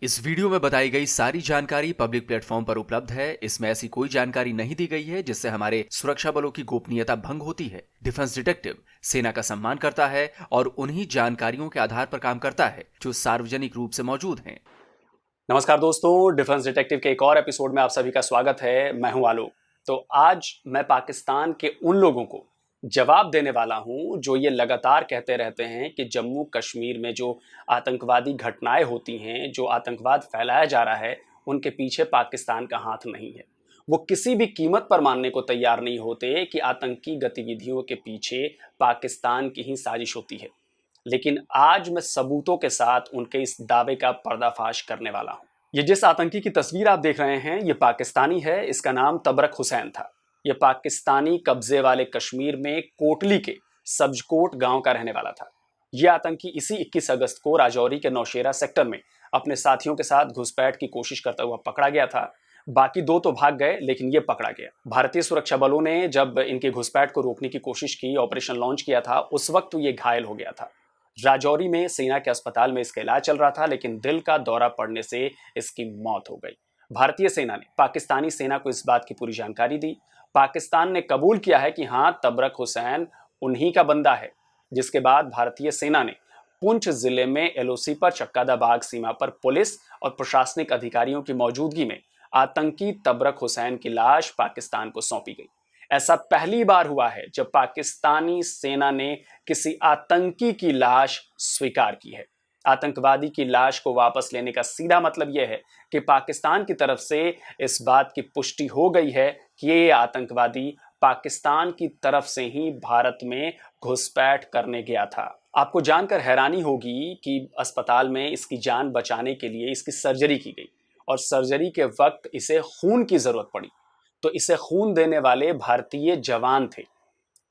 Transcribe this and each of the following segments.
इस वीडियो में बताई गई सारी जानकारी पब्लिक प्लेटफॉर्म पर उपलब्ध है। इसमें ऐसी कोई जानकारी नहीं दी गई है जिससे हमारे सुरक्षा बलों की गोपनीयता भंग होती है। डिफेंस डिटेक्टिव सेना का सम्मान करता है और उन्हीं जानकारियों के आधार पर काम करता है जो सार्वजनिक रूप से मौजूद हैं। नमस्कार दोस्तों, डिफेंस डिटेक्टिव के एक और एपिसोड में आप सभी का स्वागत है। मैं हूं आलोक। तो आज मैं पाकिस्तान के उन लोगों को जवाब देने वाला हूं जो ये लगातार कहते रहते हैं कि जम्मू कश्मीर में जो आतंकवादी घटनाएं होती हैं, जो आतंकवाद फैलाया जा रहा है, उनके पीछे पाकिस्तान का हाथ नहीं है। वो किसी भी कीमत पर मानने को तैयार नहीं होते कि आतंकी गतिविधियों के पीछे पाकिस्तान की ही साजिश होती है। लेकिन आज मैं सबूतों के साथ उनके इस दावे का पर्दाफाश करने वाला हूं। ये जिस आतंकी की तस्वीर आप देख रहे हैं, ये पाकिस्तानी है। इसका नाम तबरक हुसैन था। ये पाकिस्तानी कब्जे वाले कश्मीर में कोटली के सब्जकोट गांव का रहने वाला था। ये आतंकी इसी 21 अगस्त को राजौरी के नौशेरा सेक्टर में अपने साथियों के साथ घुसपैठ की कोशिश करता हुआ पकड़ा गया था। बाकी दो तो भाग गए, लेकिन ये पकड़ा गया। भारतीय सुरक्षा बलों ने जब इनकी घुसपैठ को रोकने की कोशिश की, ऑपरेशन लॉन्च किया था, उस वक्त ये घायल हो गया था। राजौरी में सेना के अस्पताल में इसका इलाज चल रहा था, लेकिन दिल का दौरा पड़ने से इसकी मौत हो गई। भारतीय सेना ने पाकिस्तानी सेना को इस बात की पूरी जानकारी दी। पाकिस्तान ने कबूल किया है कि हाँ, तबरक हुसैन उन्हीं का बंदा है। जिसके बाद भारतीय सेना ने पुंछ जिले में एलओसी पर चक्कादा बाग सीमा पर पुलिस और प्रशासनिक अधिकारियों की मौजूदगी में आतंकी तबरक हुसैन की लाश पाकिस्तान को सौंपी गई। ऐसा पहली बार हुआ है जब पाकिस्तानी सेना ने किसी आतंकी की लाश स्वीकार की है। आतंकवादी की लाश को वापस लेने का सीधा मतलब यह है कि पाकिस्तान की तरफ से इस बात की पुष्टि हो गई है कि ये आतंकवादी पाकिस्तान की तरफ से ही भारत में घुसपैठ करने गया था। आपको जानकर हैरानी होगी कि अस्पताल में इसकी जान बचाने के लिए इसकी सर्जरी की गई और सर्जरी के वक्त इसे खून की जरूरत पड़ी। तो इसे खून देने वाले भारतीय जवान थे।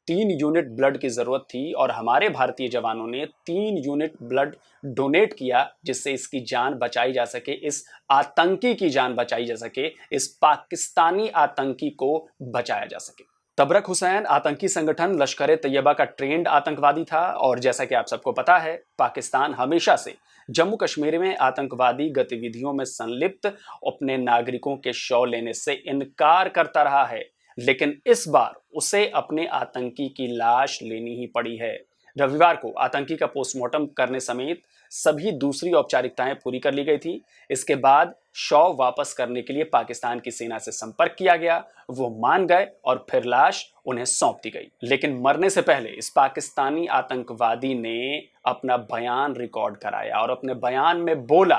3 यूनिट ब्लड की जरूरत थी और हमारे भारतीय जवानों ने 3 यूनिट ब्लड डोनेट किया, जिससे इसकी जान बचाई जा सके, इस आतंकी की जान बचाई जा सके, इस पाकिस्तानी आतंकी को बचाया जा सके। तबरक हुसैन आतंकी संगठन लश्कर ए तैयबा का ट्रेंड आतंकवादी था और जैसा कि आप सबको पता है, पाकिस्तान हमेशा से जम्मू कश्मीर में आतंकवादी गतिविधियों में संलिप्त अपने नागरिकों के शव लेने से इनकार करता रहा है। लेकिन इस बार उसे अपने आतंकी की लाश लेनी ही पड़ी है। रविवार को आतंकी का पोस्टमार्टम करने समेत सभी दूसरी औपचारिकताएं पूरी कर ली गई थी। इसके बाद शव वापस करने के लिए पाकिस्तान की सेना से संपर्क किया गया। वो मान गए और फिर लाश उन्हें सौंप दी गई। लेकिन मरने से पहले इस पाकिस्तानी आतंकवादी ने अपना बयान रिकॉर्ड कराया और अपने बयान में बोला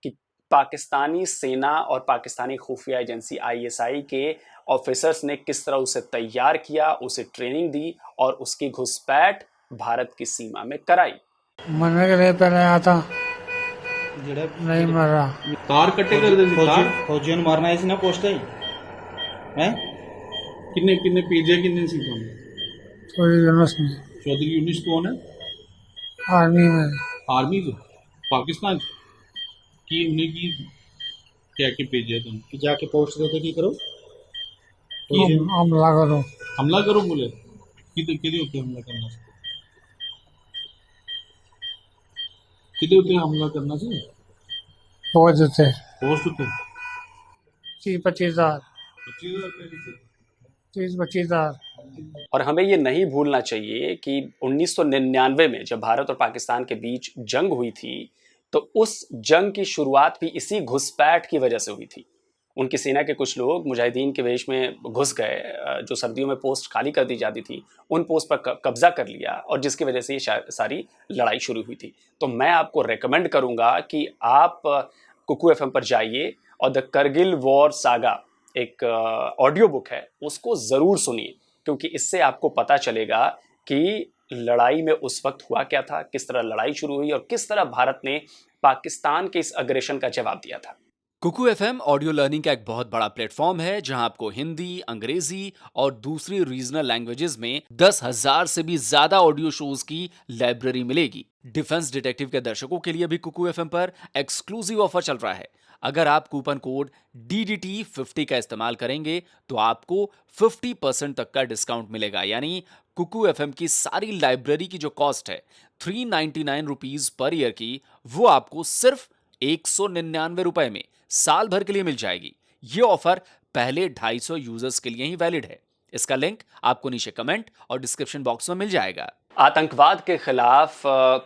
कि पाकिस्तानी सेना और पाकिस्तानी खुफिया एजेंसी आईएसआई के ऑफिसर्स ने किस तरह उसे तैयार किया, उसे ट्रेनिंग दी और उसकी घुसपैठ भारत की सीमा में कराई। मरने के लिए पहले आया था, ਜਿਹੜੇ नहीं मर रहा। ਤਾਰ ਕੱਟੇ ਕਰਦੇ ਸੀ ਤਾਰ ਫੌਜੀਆਂ ਨੂੰ ਮਾਰਨਾ ਆਈ ਸੀ ਨਾ ਪੋਸਟ ਹੈ ਹੈ ਕਿੰਨੇ ਕਿੰਨੇ ਪੀਜੇ ਕਿੰਨੇ ਸੀ ਤੁਹਾਨੂੰ थोड़ी यूनिस में, चौधरी यूनिस कौन है आर्मी में। आर्मी से पाकिस्तान की उन्हें की क्या के भेजे तुम ਕਿ ਜਾ ਕੇ ਪੋਸਟ ਦੇ ਉੱਤੇ ਕੀ ਕਰੋ हमला करो। हमला करो बोले किदे उत्ते हमला करना सी किदे उत्ते हमला करना सी फौज थे पोस्ट उत्ते 30-25 हज़ार, 25,000 30-25 हज़ार। और हमें ये नहीं भूलना चाहिए कि 1999 में जब भारत और पाकिस्तान के बीच जंग हुई थी, तो उस जंग की शुरुआत भी इसी घुसपैठ की वजह से हुई थी। उनकी सेना के कुछ लोग मुजाहिदीन के वेश में घुस गए, जो सर्दियों में पोस्ट खाली कर दी जाती थी, उन पोस्ट पर कब्जा कर लिया और जिसकी वजह से ये सारी लड़ाई शुरू हुई थी। तो मैं आपको रेकमेंड करूंगा कि आप कुकू एफएम पर जाइए और द करगिल वॉर सागा एक ऑडियो बुक है, उसको ज़रूर सुनिए, क्योंकि इससे आपको पता चलेगा कि लड़ाई में उस वक्त हुआ क्या था, किस तरह लड़ाई शुरू हुई और किस तरह भारत ने पाकिस्तान के इस अग्रेशन का जवाब दिया था। कुकू एफएम ऑडियो लर्निंग का एक बहुत बड़ा प्लेटफॉर्म है जहां आपको हिंदी, अंग्रेजी और दूसरी रीजनल लैंग्वेजेस में 10,000 से भी ज्यादा ऑडियो शोज की लाइब्रेरी मिलेगी। डिफेंस डिटेक्टिव के दर्शकों के लिए भी कुकू एफएम पर एक्सक्लूसिव ऑफर चल रहा है। अगर आप कूपन कोड DDT50 का इस्तेमाल करेंगे तो आपको 50% तक का डिस्काउंट मिलेगा। यानी कुकू एफएम की सारी लाइब्रेरी की जो कॉस्ट है 399 रुपीज पर ईयर की, वो आपको सिर्फ 199 में साल भर के लिए मिल जाएगी। ये ऑफर पहले 250 यूजर्स के लिए ही वैलिड है। इसका लिंक आपको नीचे कमेंट और डिस्क्रिप्शन बॉक्स में मिल जाएगा। आतंकवाद के खिलाफ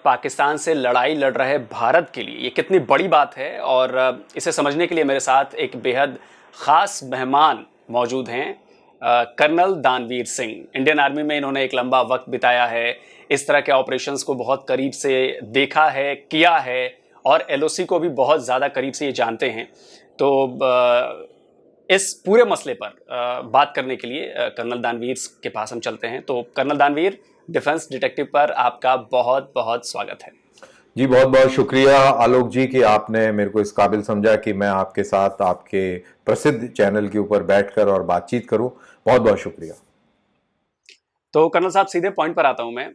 पाकिस्तान से लड़ाई लड़ रहे भारत के लिए ये कितनी बड़ी बात है, और इसे समझने के लिए मेरे साथ एक बेहद ख़ास मेहमान मौजूद हैं। कर्नल दानवीर सिंह, इंडियन आर्मी में इन्होंने एक लंबा वक्त बिताया है, इस तरह के ऑपरेशंस को बहुत करीब से देखा है, किया है, और एलओसी को भी बहुत ज़्यादा करीब से ये जानते हैं। तो इस पूरे मसले पर बात करने के लिए कर्नल दानवीर के पास हम चलते हैं। तो कर्नल दानवीर, डिफेंस डिटेक्टिव पर आपका बहुत बहुत स्वागत है। जी बहुत बहुत शुक्रिया आलोक जी कि आपने मेरे को इस काबिल समझा कि मैं आपके साथ आपके प्रसिद्ध चैनल के ऊपर बैठकर और बातचीत करूं। बहुत बहुत शुक्रिया। तो कर्नल साहब, सीधे पॉइंट पर आता हूं मैं।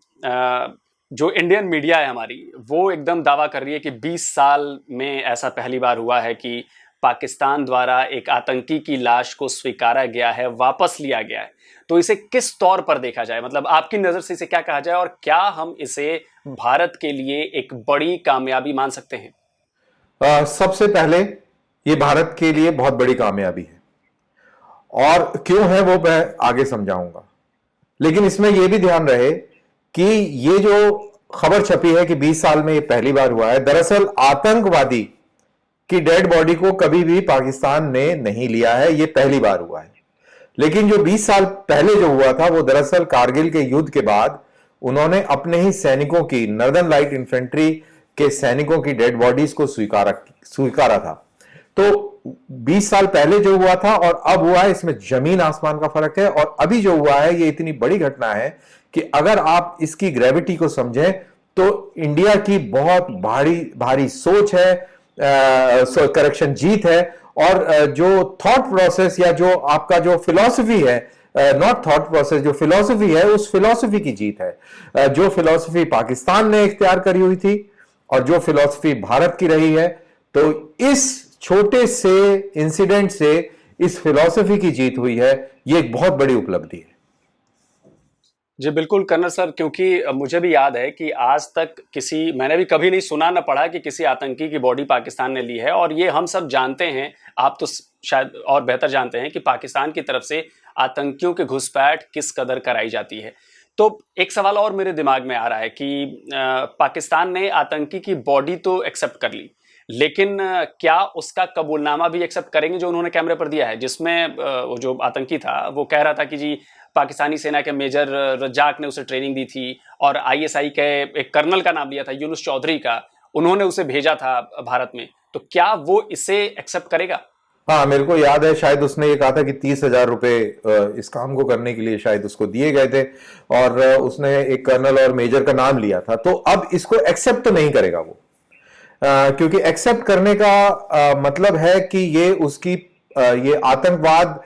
जो इंडियन मीडिया है हमारी, वो एकदम दावा कर रही है कि 20 साल में ऐसा पहली बार हुआ है कि पाकिस्तान द्वारा एक आतंकी की लाश को स्वीकारा गया है, वापस लिया गया है। तो इसे किस तौर पर देखा जाए, मतलब आपकी नज़र से इसे क्या कहा जाए, और क्या हम इसे भारत के लिए एक बड़ी कामयाबी मान सकते हैं? सबसे पहले ये भारत के लिए बहुत बड़ी कामयाबी है, और क्यों है वो मैं आगे समझाऊंगा। लेकिन इसमें यह भी ध्यान रहे कि ये जो खबर छपी है कि 20 साल में ये पहली बार हुआ है, दरअसल आतंकवादी की डेड बॉडी को कभी भी पाकिस्तान ने नहीं लिया है, ये पहली बार हुआ है। लेकिन जो 20 साल पहले जो हुआ था वो दरअसल कारगिल के युद्ध के बाद उन्होंने अपने ही सैनिकों की, नॉर्दर्न लाइट इन्फेंट्री के सैनिकों की डेड बॉडीज को स्वीकारा था। तो 20 साल पहले जो हुआ था और अब हुआ है, इसमें जमीन आसमान का फर्क है। और अभी जो हुआ है ये इतनी बड़ी घटना है कि अगर आप इसकी ग्रेविटी को समझें तो इंडिया की बहुत भारी भारी सोच है, करेक्शन जीत है। और जो थॉट प्रोसेस या जो आपका जो फिलॉसफी है, नॉट थॉट प्रोसेस, जो फिलॉसफी है उस फिलॉसफी की जीत है। जो फिलॉसफी पाकिस्तान ने इख्तियार करी हुई थी और जो फिलॉसफी भारत की रही है, तो इस छोटे से इंसिडेंट से इस फिलॉसफी की जीत हुई है। ये एक बहुत बड़ी उपलब्धि है। जी बिल्कुल कर्नल सर, क्योंकि मुझे भी याद है कि आज तक मैंने भी कभी नहीं सुना न पढ़ा कि किसी आतंकी की बॉडी पाकिस्तान ने ली है। और ये हम सब जानते हैं, आप तो शायद और बेहतर जानते हैं कि पाकिस्तान की तरफ से आतंकियों के घुसपैठ किस कदर कराई जाती है। तो एक सवाल और मेरे दिमाग में आ रहा है कि पाकिस्तान ने आतंकी की बॉडी तो एक्सेप्ट कर ली, लेकिन क्या उसका कबूलनामा भी एक्सेप्ट करेंगे जो उन्होंने कैमरे पर दिया है, जिसमें वो जो आतंकी था वो कह रहा था कि जी पाकिस्तानी सेना के मेजर रज्जाक ने उसे ट्रेनिंग दी थी, और आईएसआई के एक कर्नल का नाम लिया था, यूनुस चौधरी का, उन्होंने उसे भेजा था भारत में। तो क्या वो इसे एक्सेप्ट करेगा? हाँ, मेरे को याद है, शायद उसने ये कहा था कि 30,000 रुपए इस काम को करने के लिए शायद उसको दिए गए थे, और उसने एक कर्नल और मेजर का नाम लिया था। तो अब इसको एक्सेप्ट तो नहीं करेगा वो, क्योंकि एक्सेप्ट करने का मतलब है कि ये उसकी ये आतंकवाद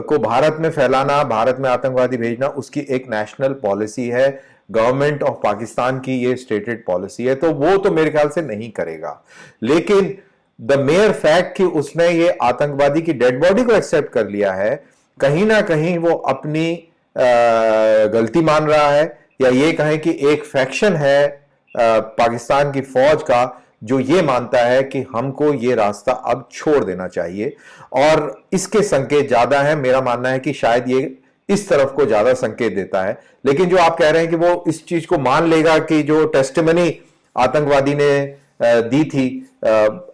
को भारत में फैलाना, भारत में आतंकवादी भेजना उसकी एक नेशनल पॉलिसी है, गवर्नमेंट ऑफ पाकिस्तान की ये स्टेटेड पॉलिसी है। तो वो तो मेरे ख्याल से नहीं करेगा। लेकिन द मेयर फैक्ट कि उसने ये आतंकवादी की डेड बॉडी को एक्सेप्ट कर लिया है, कहीं ना कहीं वो अपनी गलती मान रहा है, या ये कहें कि एक फैक्शन है पाकिस्तान की फौज का जो ये मानता है कि हमको ये रास्ता अब छोड़ देना चाहिए। और इसके संकेत ज्यादा है, मेरा मानना है कि शायद ये इस तरफ को ज्यादा संकेत देता है। लेकिन जो आप कह रहे हैं कि वो इस चीज को मान लेगा कि जो टेस्टिमनी आतंकवादी ने दी थी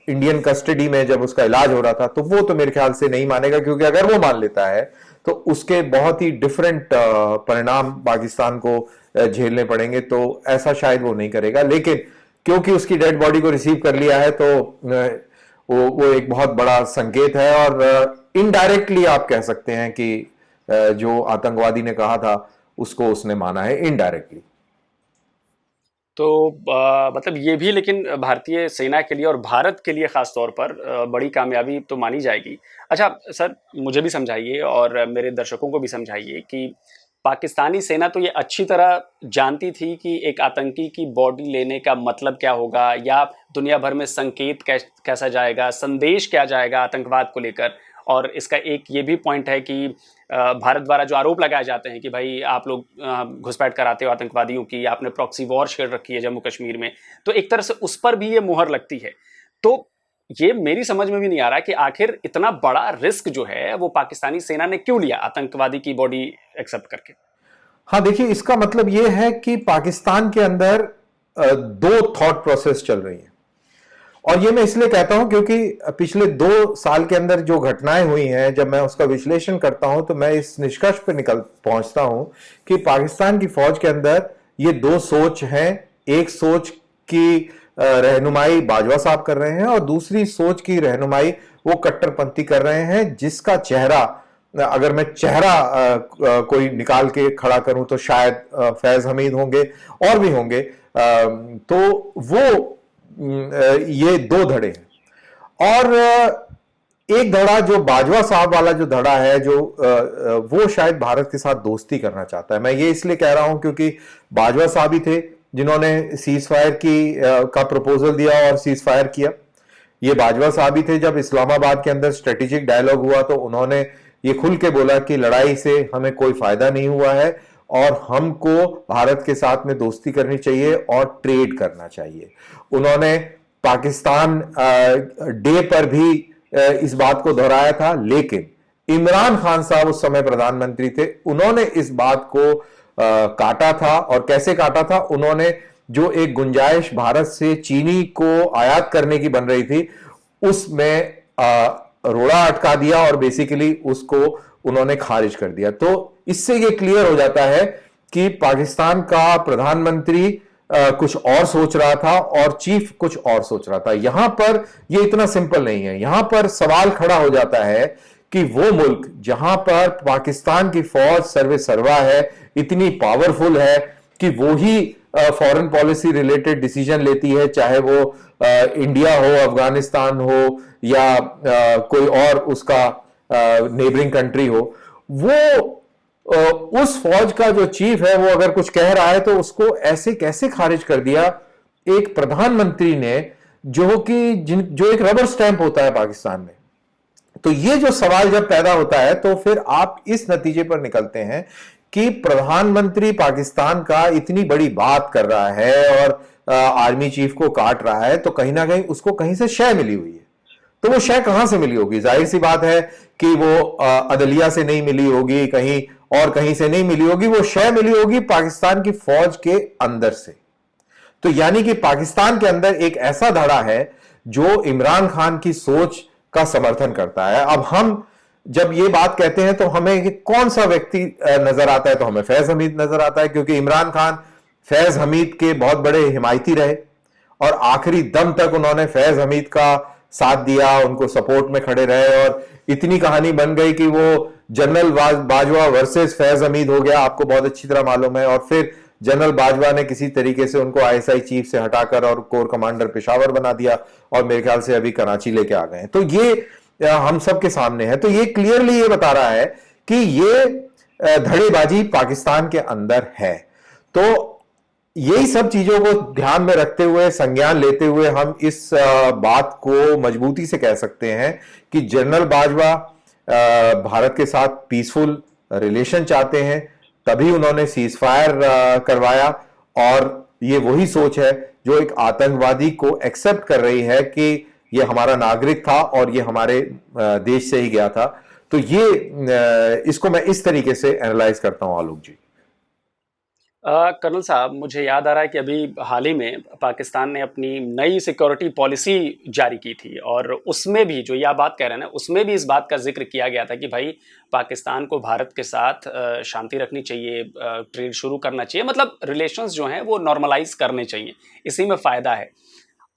इंडियन कस्टडी में जब उसका इलाज हो रहा था, तो वो तो मेरे ख्याल से नहीं मानेगा, क्योंकि अगर वो मान लेता है तो उसके बहुत ही डिफरेंट परिणाम पाकिस्तान को झेलने पड़ेंगे। तो ऐसा शायद वो नहीं करेगा। लेकिन क्योंकि उसकी डेड बॉडी को रिसीव कर लिया है, तो वो एक बहुत बड़ा संकेत है। और इनडायरेक्टली आप कह सकते हैं कि जो आतंकवादी ने कहा था उसको उसने माना है इनडायरेक्टली। तो मतलब ये भी लेकिन भारतीय सेना के लिए और भारत के लिए खास तौर पर बड़ी कामयाबी तो मानी जाएगी। अच्छा सर, मुझे भी समझाइए और मेरे दर्शकों को भी समझाइए कि पाकिस्तानी सेना तो ये अच्छी तरह जानती थी कि एक आतंकी की बॉडी लेने का मतलब क्या होगा, या दुनिया भर में संकेत कैसा जाएगा, संदेश क्या जाएगा आतंकवाद को लेकर, और इसका एक ये भी पॉइंट है कि भारत द्वारा जो आरोप लगाए जाते हैं कि भाई आप लोग घुसपैठ कराते हो आतंकवादियों की, आपने प्रॉक्सी वॉर छेड़ रखी है जम्मू कश्मीर में, तो एक तरह से उस पर भी ये मुहर लगती है। तो ये मेरी समझ में भी नहीं आ रहा कि आखिर इतना बड़ा रिस्क जो है वो पाकिस्तानी सेना ने क्यों लिया आतंकवादी की बॉडी एक्सेप्ट करके। हाँ देखिए, इसका मतलब ये है कि पाकिस्तान के अंदर दो थॉट प्रोसेस चल रही है, और ये मैं इसलिए कहता हूं क्योंकि पिछले 2 साल के अंदर जो घटनाएं हुई हैं, जब मैं उसका विश्लेषण करता हूं तो मैं इस निष्कर्ष पर पहुंचता हूं कि पाकिस्तान की फौज के अंदर ये 2 सोच हैं। एक सोच की रहनुमाई बाजवा साहब कर रहे हैं और दूसरी सोच की रहनुमाई वो कट्टरपंथी कर रहे हैं, जिसका चेहरा, अगर मैं चेहरा कोई निकाल के खड़ा करूं तो शायद फैज हमीद होंगे और भी होंगे। तो वो ये 2 धड़े हैं, और एक धड़ा जो बाजवा साहब वाला जो धड़ा है, जो वो शायद भारत के साथ दोस्ती करना चाहता है। मैं ये इसलिए कह रहा हूं क्योंकि बाजवा साहब ही थे जिन्होंने सीज फायर का प्रपोजल दिया और सीज फायर किया। ये बाजवा साहब ही थे जब इस्लामाबाद के अंदर स्ट्रेटेजिक डायलॉग हुआ तो उन्होंने ये खुल के बोला कि लड़ाई से हमें कोई फायदा नहीं हुआ है और हमको भारत के साथ में दोस्ती करनी चाहिए और ट्रेड करना चाहिए। उन्होंने पाकिस्तान डे पर भी इस बात को दोहराया था, लेकिन इमरान खान साहब उस समय प्रधानमंत्री थे, उन्होंने इस बात को काटा था। और कैसे काटा था? उन्होंने जो एक गुंजाइश भारत से चीनी को आयात करने की बन रही थी, उसमें रोड़ा अटका दिया और बेसिकली उसको उन्होंने खारिज कर दिया। तो इससे ये क्लियर हो जाता है कि पाकिस्तान का प्रधानमंत्री कुछ और सोच रहा था और चीफ कुछ और सोच रहा था। यहां पर ये इतना सिंपल नहीं है। यहां पर सवाल खड़ा हो जाता है कि वो मुल्क जहां पर पाकिस्तान की फौज सर्वे सर्वा है, इतनी पावरफुल है कि वो ही फॉरेन पॉलिसी रिलेटेड डिसीजन लेती है, चाहे वो इंडिया हो, अफगानिस्तान हो या कोई और उसका नेबरिंग कंट्री हो, वो उस फौज का जो चीफ है वो अगर कुछ कह रहा है तो उसको ऐसे कैसे खारिज कर दिया एक प्रधानमंत्री ने, जो एक रबर स्टैंप होता है पाकिस्तान में। तो ये जो सवाल जब पैदा होता है तो फिर आप इस नतीजे पर निकलते हैं कि प्रधानमंत्री पाकिस्तान का इतनी बड़ी बात कर रहा है और आर्मी चीफ को काट रहा है, तो कहीं ना कहीं उसको कहीं से शय मिली हुई है। तो वो शय कहां से मिली होगी? जाहिर सी बात है कि वो अदलिया से नहीं मिली होगी, कहीं और कहीं से नहीं मिली होगी। वो शय मिली होगी पाकिस्तान की फौज के अंदर से। तो यानी कि पाकिस्तान के अंदर एक ऐसा धड़ा है जो इमरान खान की सोच का समर्थन करता है। अब हम जब ये बात कहते हैं तो हमें कौन सा व्यक्ति नजर आता है? तो हमें फैज हमीद नजर आता है, क्योंकि इमरान खान फैज हमीद के बहुत बड़े हिमायती रहे और आखिरी दम तक उन्होंने फैज हमीद का साथ दिया, उनको सपोर्ट में खड़े रहे और इतनी कहानी बन गई कि वो जनरल बाजवा वर्सेस फैज हमीद हो गया, आपको बहुत अच्छी तरह मालूम है। और फिर जनरल बाजवा ने किसी तरीके से उनको आईएसआई चीफ से हटाकर और कोर कमांडर पेशावर बना दिया और मेरे ख्याल से अभी कराची लेके आ गए हैं। तो ये हम सबके सामने है। तो ये क्लियरली ये बता रहा है कि ये धड़ेबाजी पाकिस्तान के अंदर है। तो यही सब चीजों को ध्यान में रखते हुए, संज्ञान लेते हुए हम इस बात को मजबूती से कह सकते हैं कि जनरल बाजवा भारत के साथ पीसफुल रिलेशन चाहते हैं, तभी उन्होंने सीज फायर करवाया। और ये वही सोच है जो एक आतंकवादी को एक्सेप्ट कर रही है कि ये हमारा नागरिक था और ये हमारे देश से ही गया था। तो ये इसको मैं इस तरीके से एनालाइज करता हूं आलोक जी। कर्नल साहब, मुझे याद आ रहा है कि अभी हाल ही में पाकिस्तान ने अपनी नई सिक्योरिटी पॉलिसी जारी की थी और उसमें भी जो यह बात कह रहे हैं ना, उसमें भी इस बात का जिक्र किया गया था कि भाई पाकिस्तान को भारत के साथ शांति रखनी चाहिए, ट्रेड शुरू करना चाहिए, मतलब रिलेशंस जो हैं वो नॉर्मलाइज करने चाहिए, इसी में फ़ायदा है।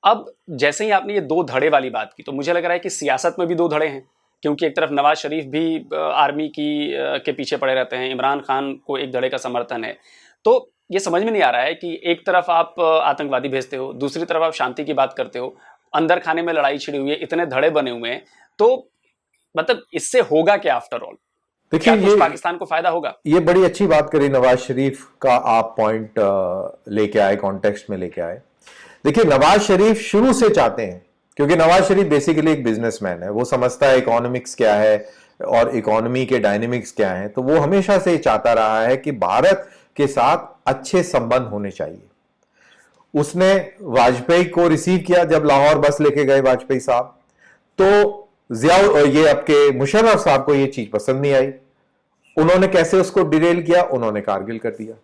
अब जैसे ही आपने ये 2 धड़े वाली बात की, तो मुझे लग रहा है कि सियासत में भी 2 धड़े हैं, क्योंकि एक तरफ नवाज शरीफ भी आर्मी के पीछे पड़े रहते हैं, इमरान खान को एक धड़े का समर्थन है। तो ये समझ में नहीं आ रहा है कि एक तरफ आप आतंकवादी भेजते हो, दूसरी तरफ आप शांति की बात करते हो, अंदर खाने में लड़ाई छिड़ी हुई है, इतने धड़े बने हुए हैं, तो मतलब इससे होगा क्या आफ्टर ऑल? देखिए, ये पाकिस्तान को फायदा होगा? ये बड़ी अच्छी बात करी नवाज शरीफ का आप पॉइंट लेके आए, कॉन्टेक्स्ट में लेके आए। देखिए, नवाज शरीफ शुरू से चाहते हैं क्योंकि नवाज शरीफ बेसिकली एक बिजनेसमैन है, वो समझता है इकोनॉमिक्स क्या है और इकोनॉमी के डायनेमिक्स क्या हैं। तो वो हमेशा से चाहता रहा है कि भारत के साथ अच्छे संबंध होने चाहिए। उसने वाजपेयी को रिसीव किया जब लाहौर बस लेके गए वाजपेयी साहब, तो ये आपके मुशर्रफ साहब को ये चीज पसंद नहीं आई। उन्होंने कैसे उसको डिरेल किया, उन्होंने कारगिल कर दिया।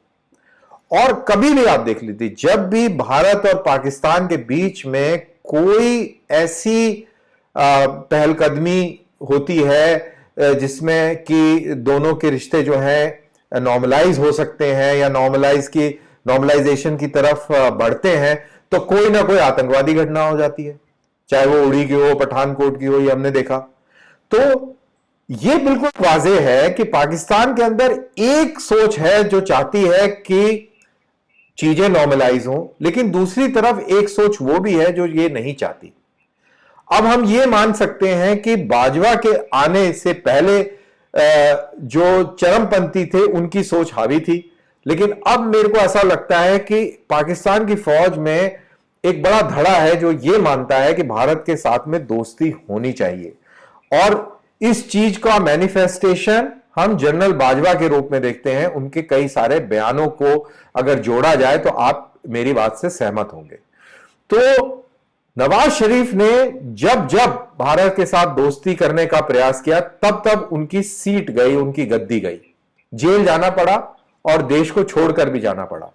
और कभी भी आप देख लीजिए, जब भी भारत और पाकिस्तान के बीच में कोई ऐसी पहलकदमी होती है जिसमें कि दोनों के रिश्ते जो हैं नॉर्मलाइज हो सकते हैं या नॉर्मलाइजेशन की तरफ बढ़ते हैं, तो कोई ना कोई आतंकवादी घटना हो जाती है, चाहे वो उड़ी की हो, पठानकोट की हो, ये हमने देखा। तो ये बिल्कुल वाज़ेह है कि पाकिस्तान के अंदर एक सोच है जो चाहती है कि चीजें नॉर्मलाइज हों, लेकिन दूसरी तरफ एक सोच वो भी है जो ये नहीं चाहती। अब हम ये मान सकते हैं कि बाजवा के आने से पहले जो चरमपंथी थे उनकी सोच हावी थी, लेकिन अब मेरे को ऐसा लगता है कि पाकिस्तान की फौज में एक बड़ा धड़ा है जो ये मानता है कि भारत के साथ में दोस्ती होनी चाहिए। और इस चीज का मैनिफेस्टेशन हम जनरल बाजवा के रूप में देखते हैं। उनके कई सारे बयानों को अगर जोड़ा जाए तो आप मेरी बात से सहमत होंगे। तो नवाज शरीफ ने जब जब भारत के साथ दोस्ती करने का प्रयास किया, तब तब उनकी सीट गई, उनकी गद्दी गई, जेल जाना पड़ा और देश को छोड़कर भी जाना पड़ा।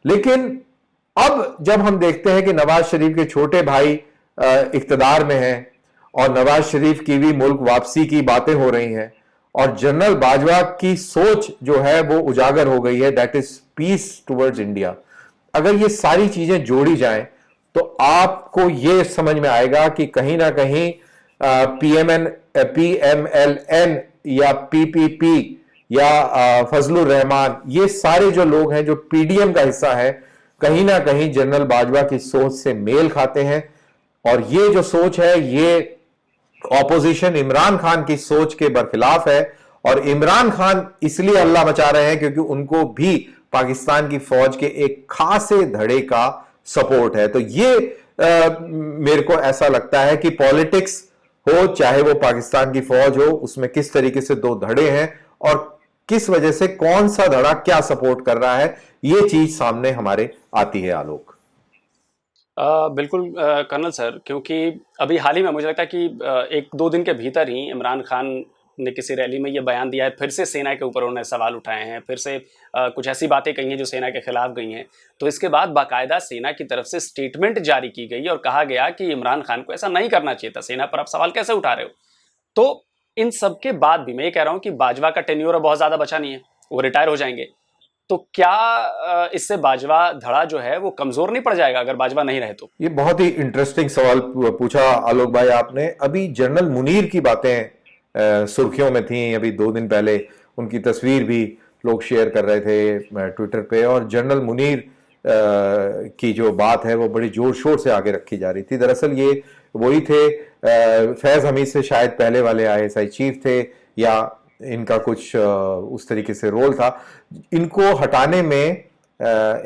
लेकिन अब जब हम देखते हैं कि नवाज शरीफ के छोटे भाई इख्तिदार में हैं और नवाज शरीफ की भी मुल्क वापसी की बातें हो रही हैं और जनरल बाजवा की सोच जो है वो उजागर हो गई है, that is peace towards India. अगर ये सारी चीजें जोड़ी जाएं तो आपको ये समझ में आएगा कि कहीं ना कहीं PMLN या PPP या फजलुर रहमान, ये सारे जो लोग हैं जो PDM का हिस्सा है, कहीं ना कहीं जनरल बाजवा की सोच से मेल खाते हैं। और ये जो सोच है ये ऑपोजिशन इमरान खान की सोच के बरखिलाफ है। और इमरान खान इसलिए हल्ला मचा रहे हैं क्योंकि उनको भी पाकिस्तान की फौज के एक खासे धड़े का सपोर्ट है। तो ये मेरे को ऐसा लगता है कि पॉलिटिक्स हो, चाहे वो पाकिस्तान की फौज हो, उसमें किस तरीके से दो धड़े हैं और किस वजह से कौन सा धड़ा क्या सपोर्ट कर रहा है, ये चीज सामने हमारे आती है। आलोक बिल्कुल कर्नल सर, क्योंकि अभी हाल ही में मुझे लगता है कि 1-2 दिन के भीतर ही इमरान खान ने किसी रैली में ये बयान दिया है, फिर से सेना के ऊपर उन्होंने सवाल उठाए हैं, फिर से कुछ ऐसी बातें कही हैं जो सेना के खिलाफ गई हैं। तो इसके बाद बाकायदा सेना की तरफ से स्टेटमेंट जारी की गई और कहा गया कि इमरान खान को ऐसा नहीं करना चाहिए था, सेना पर आप सवाल कैसे उठा रहे हो। तो इन सब के बाद भी मैं ये कह रहा हूँ कि बाजवा का टेन्योर बहुत ज़्यादा बचा नहीं है, वो रिटायर हो जाएंगे। तो क्या इससे बाजवा धड़ा जो है वो कमजोर नहीं पड़ जाएगा अगर बाजवा नहीं रहे तो? ये बहुत ही इंटरेस्टिंग सवाल पूछा आलोक भाई आपने। अभी जनरल मुनीर की बातें सुर्खियों में थी, अभी 2 दिन पहले उनकी तस्वीर भी लोग शेयर कर रहे थे ट्विटर पे, और जनरल मुनीर की जो बात है वो बड़ी जोर शोर से आगे रखी जा रही थी। दरअसल ये वही थे, फैज हमीद से शायद पहले वाले ISI चीफ थे या इनका कुछ उस तरीके से रोल था। इनको हटाने में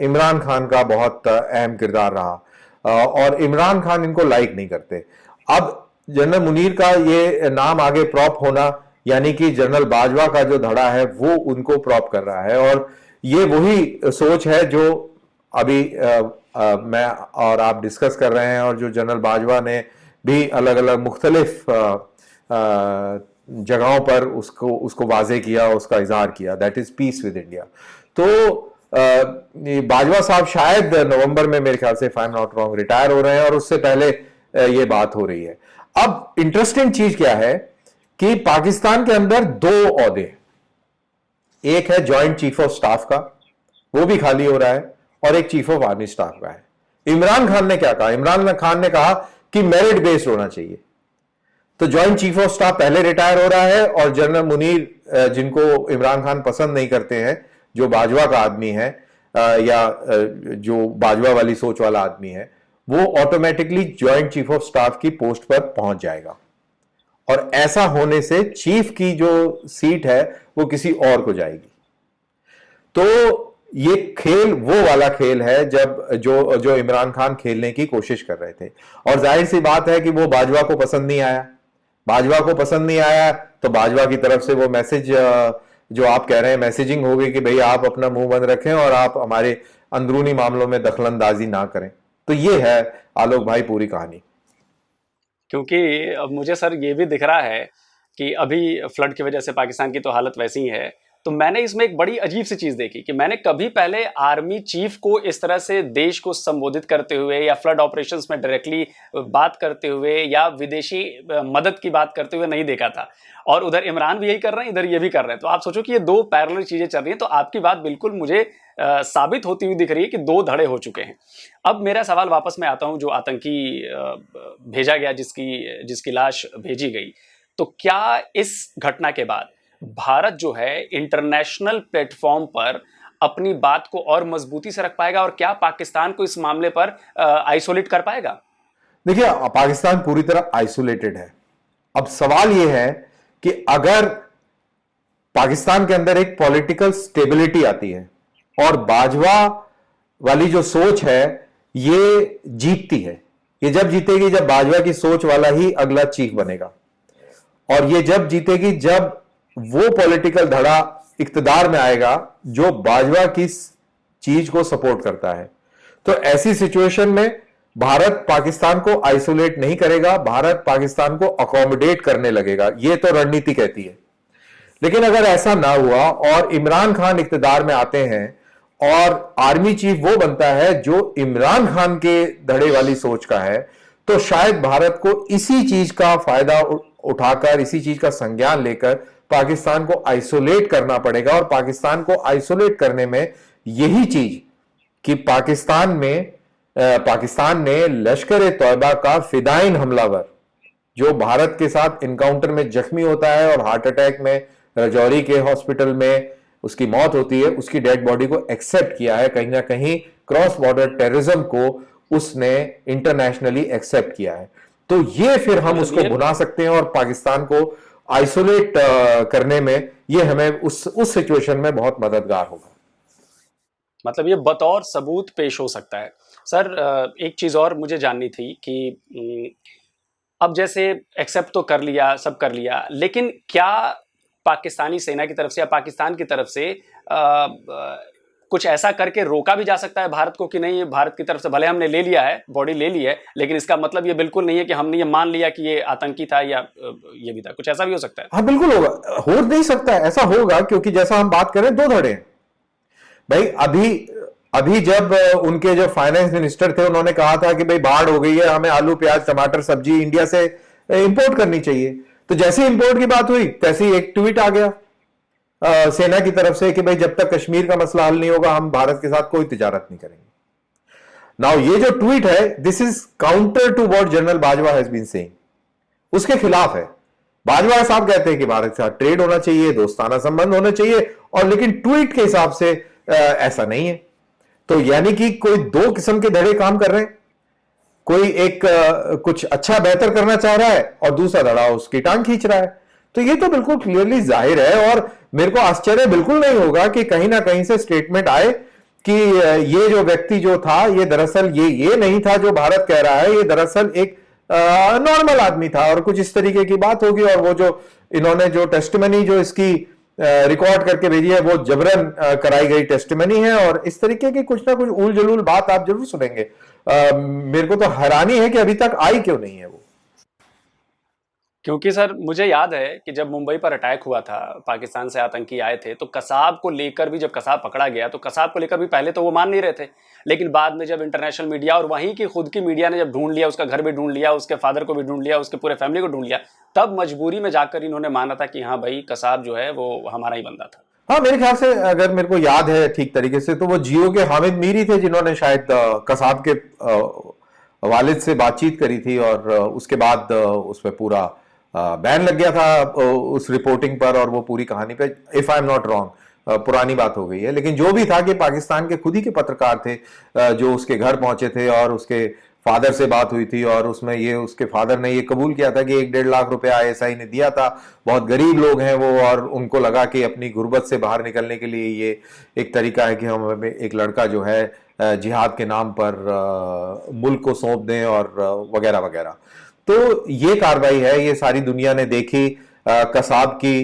इमरान खान का बहुत अहम किरदार रहा और इमरान खान इनको लाइक नहीं करते। अब जनरल मुनीर का ये नाम आगे प्रॉप होना, यानी कि जनरल बाजवा का जो धड़ा है वो उनको प्रॉप कर रहा है। और ये वही सोच है जो अभी मैं और आप डिस्कस कर रहे हैं और जो जनरल बाजवा ने भी अलग अलग मुख्तलिफ जगहों पर उसको वाजे किया, उसका इजहार किया, that is peace with India. तो बाजवा साहब शायद नवंबर में मेरे ख्याल से, if I am not wrong, retire हो रहे हैं और उससे पहले ये बात हो रही है। अब इंटरेस्टिंग चीज क्या है कि पाकिस्तान के अंदर 2 ओहदे, एक है जॉइंट चीफ ऑफ स्टाफ का, वो भी खाली हो रहा है, और एक चीफ ऑफ आर्मी स्टाफ का है। इमरान खान ने क्या कहा? इमरान खान ने कहा कि मेरिट बेस्ड होना चाहिए। तो जॉइंट चीफ ऑफ स्टाफ पहले रिटायर हो रहा है और जनरल मुनीर, जिनको इमरान खान पसंद नहीं करते हैं, जो बाजवा का आदमी है या जो बाजवा वाली सोच वाला आदमी है, वो automatically joint chief of staff की पोस्ट पर पहुंच जाएगा। और ऐसा होने से चीफ की जो सीट है वो किसी और को जाएगी। तो ये खेल वो वाला खेल है जब जो जो इमरान खान खेलने की कोशिश कर रहे थे। और जाहिर सी बात है कि वो बाजवा को पसंद नहीं आया। बाजवा को पसंद नहीं आया तो बाजवा की तरफ से वो मैसेज जो आप कह रहे हैं मैसेजिंग हो गई कि भाई आप अपना मुंह बंद रखें और आप हमारे अंदरूनी मामलों में दखलंदाजी ना करें। तो ये है आलोक भाई पूरी कहानी। क्योंकि अब मुझे सर ये भी दिख रहा है कि अभी फ्लड की वजह से पाकिस्तान की तो हालत वैसी ही है, तो मैंने इसमें एक बड़ी अजीब सी चीज़ देखी कि मैंने कभी पहले आर्मी चीफ को इस तरह से देश को संबोधित करते हुए या फ्लड ऑपरेशंस में डायरेक्टली बात करते हुए या विदेशी मदद की बात करते हुए नहीं देखा था। और उधर इमरान भी यही कर रहे हैं, इधर ये भी कर रहे हैं। तो आप सोचो कि ये दो पैरेलल चीज़ें चल रही हैं। तो आपकी बात बिल्कुल मुझे साबित होती हुई दिख रही है कि दो धड़े हो चुके हैं। अब मेरा सवाल वापस मैं आता हूँ, जो आतंकी भेजा गया, जिसकी लाश भेजी गई, तो क्या इस घटना के बाद भारत जो है इंटरनेशनल प्लेटफॉर्म पर अपनी बात को और मजबूती से रख पाएगा और क्या पाकिस्तान को इस मामले पर आइसोलेट कर पाएगा? देखिए, पाकिस्तान पूरी तरह आइसोलेटेड है। अब सवाल यह है कि अगर पाकिस्तान के अंदर एक पॉलिटिकल स्टेबिलिटी आती है और बाजवा वाली जो सोच है ये जीतती है, ये जब जीतेगी जब बाजवा की सोच वाला ही अगला चीफ बनेगा, और ये जब जीतेगी जब वो पॉलिटिकल धड़ा इक्तदार में आएगा जो बाजवा की चीज को सपोर्ट करता है। तो ऐसी सिचुएशन में भारत पाकिस्तान को आइसोलेट नहीं करेगा, भारत पाकिस्तान को अकोमोडेट करने लगेगा, ये तो रणनीति कहती है। लेकिन अगर ऐसा ना हुआ और इमरान खान इक्तदार में आते हैं और आर्मी चीफ वो बनता है जो इमरान खान के धड़े वाली सोच का है, तो शायद भारत को इसी चीज का फायदा उठाकर, इसी चीज का संज्ञान लेकर पाकिस्तान को आइसोलेट करना पड़ेगा। और पाकिस्तान को आइसोलेट करने में यही चीज कि पाकिस्तान ने लश्कर तौयबा का फिदाइन हमलावर जो भारत के साथ इनकाउंटर में जख्मी होता है और हार्ट अटैक में रजौरी के हॉस्पिटल में उसकी मौत होती है, उसकी डेड बॉडी को एक्सेप्ट किया है। कहीं ना कहीं क्रॉस बॉर्डर टेररिज्म को उसने इंटरनेशनली एक्सेप्ट किया है। तो ये फिर हम उसको भुना सकते हैं और पाकिस्तान को आइसोलेट करने में ये हमें उस सिचुएशन में बहुत मददगार होगा। मतलब ये बतौर सबूत पेश हो सकता है। सर, एक चीज और मुझे जाननी थी कि अब जैसे एक्सेप्ट तो कर लिया, सब कर लिया, लेकिन क्या पाकिस्तानी सेना की तरफ से या पाकिस्तान की तरफ से कुछ ऐसा करके रोका भी जा सकता है भारत को कि नहीं, भारत की तरफ से भले हमने ले लिया है, बॉडी ले ली है, लेकिन इसका मतलब ये बिल्कुल नहीं है कि हमने ये मान लिया कि ये आतंकी था या ये भी था, कुछ ऐसा भी हो सकता है? हाँ बिल्कुल होगा, हो नहीं सकता है, ऐसा होगा, क्योंकि जैसा हम बात करें दो धड़े हैं भाई। अभी जब उनके जो फाइनेंस मिनिस्टर थे उन्होंने कहा था कि भाई बाढ़ हो गई है, हमें आलू प्याज टमाटर सब्जी इंडिया से इंपोर्ट करनी चाहिए, तो जैसे इंपोर्ट की बात हुई तैसे ही एक ट्वीट आ गया सेना की तरफ से कि भाई जब तक कश्मीर का मसला हल नहीं होगा हम भारत के साथ कोई तिजारत नहीं करेंगे। नाउ ये जो ट्वीट है, this is counter to what general Bajwa has been saying, उसके खिलाफ है। बाजवा साहब कहते हैं कि भारत के साथ ट्रेड होना चाहिए, दोस्ताना संबंध होने चाहिए, और लेकिन ट्वीट के हिसाब से ऐसा नहीं है। तो यानी कि कोई दो किस्म के धड़े काम कर रहे हैं, कोई एक कुछ अच्छा बेहतर करना चाह रहा है और दूसरा धड़ा उसकी टांग खींच रहा है। तो ये तो बिल्कुल क्लियरली जाहिर है, और मेरे को आश्चर्य बिल्कुल नहीं होगा कि कहीं ना कहीं से स्टेटमेंट आए कि ये जो व्यक्ति जो था ये दरअसल ये नहीं था जो भारत कह रहा है, ये दरअसल एक नॉर्मल आदमी था, और कुछ इस तरीके की बात होगी। और वो जो इन्होंने जो टेस्टिमनी जो इसकी रिकॉर्ड करके भेजी है वो जबरन कराई गई टेस्टिमनी है, और इस तरीके की कुछ ना कुछ उल जलूल बात आप जरूर सुनेंगे। मेरे को तो हैरानी है कि अभी तक आई क्यों नहीं है वो। क्योंकि सर मुझे याद है कि जब मुंबई पर अटैक हुआ था, पाकिस्तान से आतंकी आए थे, तो कसाब को लेकर भी, जब कसाब पकड़ा गया तो कसाब को लेकर भी पहले तो वो मान नहीं रहे थे, लेकिन बाद में जब इंटरनेशनल मीडिया और वहीं की खुद की मीडिया ने जब ढूंढ लिया, उसका घर भी ढूंढ लिया, उसके फादर को भी ढूंढ लिया, उसके पूरे फैमिली को ढूंढ लिया, तब मजबूरी में जाकर इन्होंने माना था कि हाँ भाई कसाब जो है वो हमारा ही बंदा था। हाँ, मेरे ख्याल से अगर मेरे को याद है ठीक तरीके से तो वो जियो के हामिद मीरी थे जिन्होंने शायद कसाब के वालिद से बातचीत करी थी, और उसके बाद उस पर पूरा बैन लग गया था उस रिपोर्टिंग पर और वो पूरी कहानी पे, if I am not wrong, पुरानी बात हो गई है। लेकिन जो भी था कि पाकिस्तान के खुद ही के पत्रकार थे जो उसके घर पहुंचे थे और उसके फादर से बात हुई थी और उसमें ये उसके फादर ने ये कबूल किया था कि 1-1.5 लाख रुपए आईएसआई ने दिया था। बहुत गरीब लोग हैं वो, और उनको लगा कि अपनी गुर्बत से बाहर निकलने के लिए ये एक तरीका है कि हम एक लड़का जो है जिहाद के नाम पर मुल्क को सौंप दें और वगैरह वगैरह। तो ये कार्रवाई है, ये सारी दुनिया ने देखी। कसाब की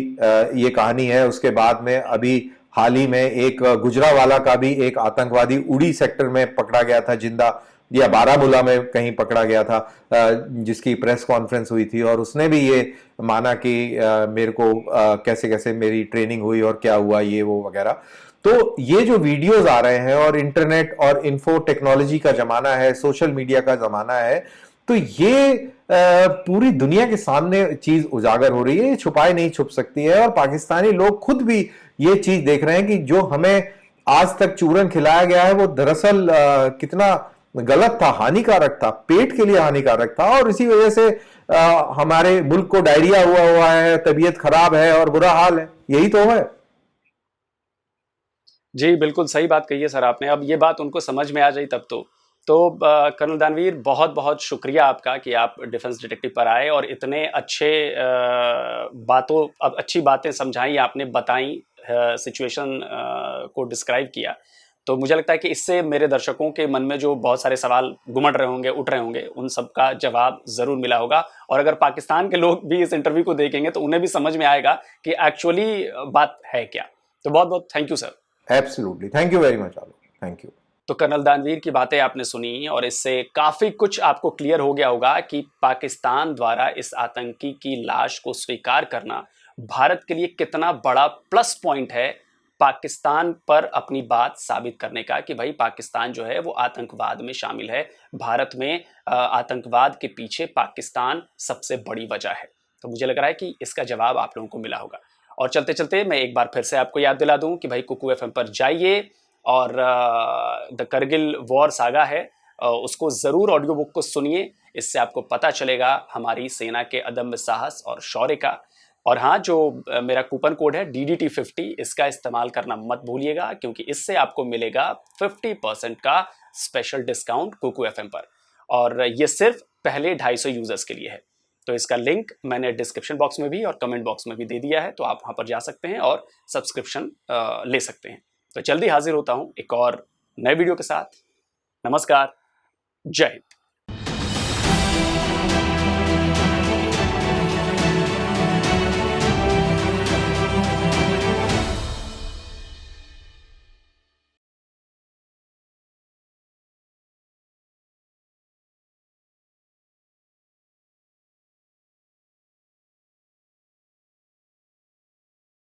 ये कहानी है। उसके बाद में अभी हाल ही में एक गुजरावाला का भी एक आतंकवादी उड़ी सेक्टर में पकड़ा गया था जिंदा, या बारामूला में कहीं पकड़ा गया था, जिसकी प्रेस कॉन्फ्रेंस हुई थी और उसने भी ये माना कि मेरे को कैसे कैसे मेरी ट्रेनिंग हुई और क्या हुआ ये वो वगैरह। तो ये जो वीडियोस आ रहे हैं और इंटरनेट और इन्फो टेक्नोलॉजी का जमाना है, सोशल मीडिया का जमाना है, तो ये पूरी दुनिया के सामने चीज उजागर हो रही है, ये छुपाई नहीं छुप सकती है। और पाकिस्तानी लोग खुद भी ये चीज देख रहे हैं कि जो हमें आज तक चूरन खिलाया गया है वो दरअसल कितना गलत था, हानिकारक था, पेट के लिए हानिकारक था, और इसी वजह से हमारे मुल्क को डायरिया हुआ है, तबीयत खराब है और बुरा हाल है। यही तो है। जी बिल्कुल सही बात कही है सर आपने। अब ये बात उनको समझ में आ जाए तब तो कर्नल दानवीर बहुत बहुत शुक्रिया आपका कि आप डिफेंस डिटेक्टिव पर आए और इतने अच्छे अच्छी बातें समझाई आपने, बताई, सिचुएशन को डिस्क्राइब किया। तो मुझे लगता है कि इससे मेरे दर्शकों के मन में जो बहुत सारे सवाल घुमड़ रहे होंगे, उठ रहे होंगे, उन सब का जवाब ज़रूर मिला होगा। और अगर पाकिस्तान के लोग भी इस इंटरव्यू को देखेंगे तो उन्हें भी समझ में आएगा कि एक्चुअली बात है क्या। तो बहुत बहुत thank you sir. Absolutely, thank you very much Alok, thank you. तो कर्नल दानवीर की बातें आपने सुनी और इससे काफ़ी कुछ आपको क्लियर हो गया होगा कि पाकिस्तान द्वारा इस आतंकी की लाश को स्वीकार करना भारत के लिए कितना बड़ा प्लस पॉइंट है पाकिस्तान पर अपनी बात साबित करने का, कि भाई पाकिस्तान जो है वो आतंकवाद में शामिल है, भारत में आतंकवाद के पीछे पाकिस्तान सबसे बड़ी वजह है। तो मुझे लग रहा है कि इसका जवाब आप लोगों को मिला होगा। और चलते चलते मैं एक बार फिर से आपको याद दिला दूं कि भाई कुकू एफएम पर जाइए और द करगिल वॉर सागा है, उसको ज़रूर ऑडियो बुक को सुनिए। इससे आपको पता चलेगा हमारी सेना के अदम्य साहस और शौर्य का। और हाँ, जो मेरा कूपन कोड है DDT50, इसका इस्तेमाल करना मत भूलिएगा, क्योंकि इससे आपको मिलेगा 50% का स्पेशल डिस्काउंट कुकू एफएम पर। और ये सिर्फ पहले 250 यूज़र्स के लिए है। तो इसका लिंक मैंने डिस्क्रिप्शन बॉक्स में भी और कमेंट बॉक्स में भी दे दिया है, तो आप वहाँ पर जा सकते हैं और सब्सक्रिप्शन ले सकते हैं। तो जल्दी हाजिर होता हूँ एक और नए वीडियो के साथ। नमस्कार, जय हिंद।